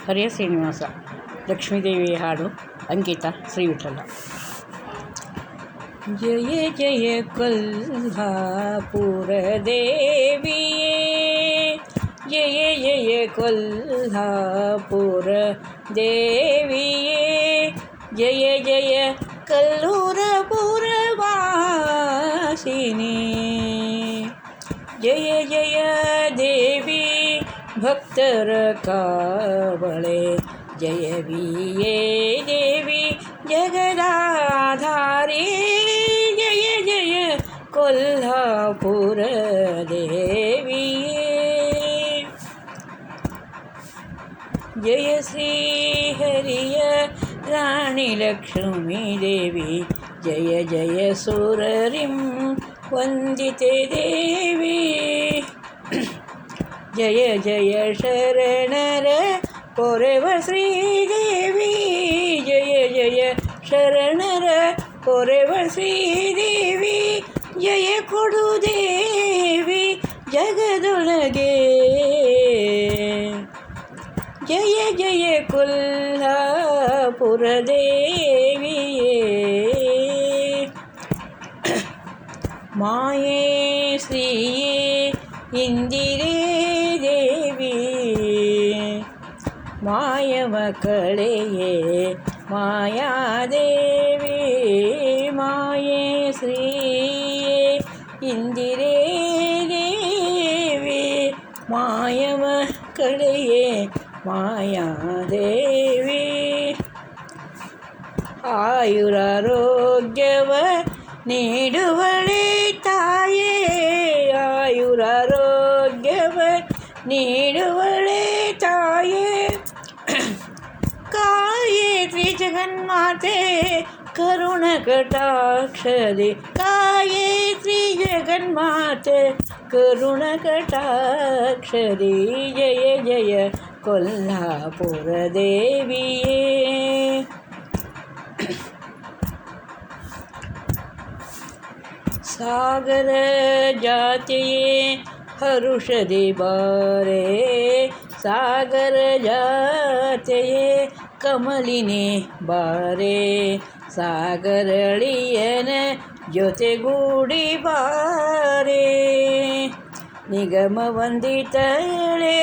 ಹರಿಯ ಶ್ರೀನಿವಾಸ. ಲಕ್ಷ್ಮೀದೇವಿಯ ಹಾಡು. ಅಂಕಿತ ಶ್ರೀವಿಠಲ. ಜಯ ಜಯ ಕೊಲ್ಹಾಪುರ ದೇವಿಯೇ, ಜಯ ಜಯ ಕೊಲ್ಹಾಪುರ ದೇವಿಯೇ, ಜಯ ಜಯ ಕಲ್ಲೂರ ಪುರವಾಸಿನಿ, ಜಯ ಜಯ ದೇವಿ ಭಕ್ತರ ಕಾವಳೆ, ಜಯವಿಯೇ ದೇವಿ ಜಗದಾಧಾರಿ, ಜಯ ಜಯ ಕೊಲ್ಹಾಪುರ ದೇವಿಯೇ. ಜಯ ಶ್ರೀ ಹರಿಯ ರಾಣಿ ಲಕ್ಷ್ಮೀ ದೇವಿ, ಜಯ ಜಯ ಸುರರಿಂ ವಂದಿತೆ ದೇವಿ, ಜಯ ಜಯ ಶರಣರ ಪೊರೆವ ಶ್ರೀದೇವಿ, ಜಯ ಜಯ ಶರಣರ ಪೊರೆವ ಶ್ರೀದೇವಿ, ಜಯ ಕೊಡು ದೇವಿ ಜಗದೊಳಗೆ, ಜಯ ಜಯ ಕೊಲ್ಹಾಪುರ ದೇವಿಯೇ. ಮಾಯೇ ಶ್ರೀಯೇ ಇಂದಿರೇ ದೇವಿ, ಮಾಯವ ಕಳೆಯೇ ಮಾಯಾದೇವಿ, ಮಾಯೇ ಶ್ರೀಯೇ ಇಂದಿರೇ ದೇವಿ, ಮಾಯವ ಕಳೆಯೇ ಮಾಯಾದೇವಿ. ಆಯುರಾರೋಗ್ಯವ ನೀಡುವಳೆ ತಾಯೇ, ಆಯುರಾರೋಗ್ಯವ ನೀಡುವಳೆ ತಾಯೇ, ಕಾಯೇತ್ರಿ ಜಗನ್ಮಾತೆ ಕರುಣ ಕಟಾಕ್ಷದಿ, ಕಾಯೇತ್ರಿ ಜಗನ್ಮಾತೆ ಕರುಣ ಕಟಾಕ್ಷದಿ, ಜಯ ಜಯ ಕೊಲ್ಹಾಪುರ ದೇವಿಯೇ. ಸಾಗರ ಜಾತಿಯೇ ಹರುಷದಿ ಬಾರೆ, ಸಾಗರ ಜಾತೆಯೇ ಕಮಲಿನಿ ಬಾರೆ, ಸಾಗರಳಿಯನ ಜೊತೆಗೂಡಿ ಬಾರೆ, ನಿಗಮ ವಂದಿತಳೆ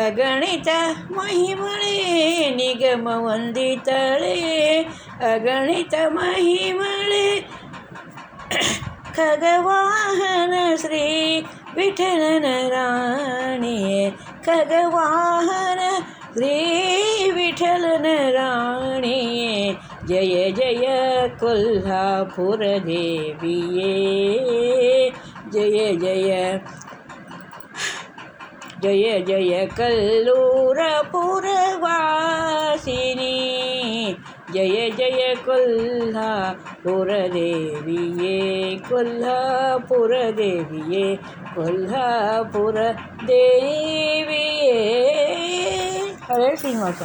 ಅಗಣಿತ ಮಹಿಮಳೆ, ನಿಗಮ ವಂದಿತಳೆ ಅಗಣಿತ ಮಹಿಮಳೆ, ಖಗವಾಹನ ಶ್ರೀ ವಿಠಲನ ರಾಣಿಯೇ, ಖಗವಾಹನ ಶ್ರೀ ವಿಠಲನ ರಾಣಿಯೇ, ಜಯ ಜಯ ಕೊಲ್ಹಾಪುರ ದೇವಿಯೇ, ಜಯ ಜಯ ಜಯ ಜಯ ಕಲ್ಲೂರ ಪುರವಾಸಿನಿ, ಜಯ ಜಯ ಕೊಲ್ಹಾಪುರ ದೇವಿಯೇ, ಕೊಲ್ಹಾಪುರ ದೇವಿಯೇ, ಕೊಲ್ಹಾಪುರ ದೇವಿಯೇ. ಹರೇ ಶ್ರೀನಿವಾಸ.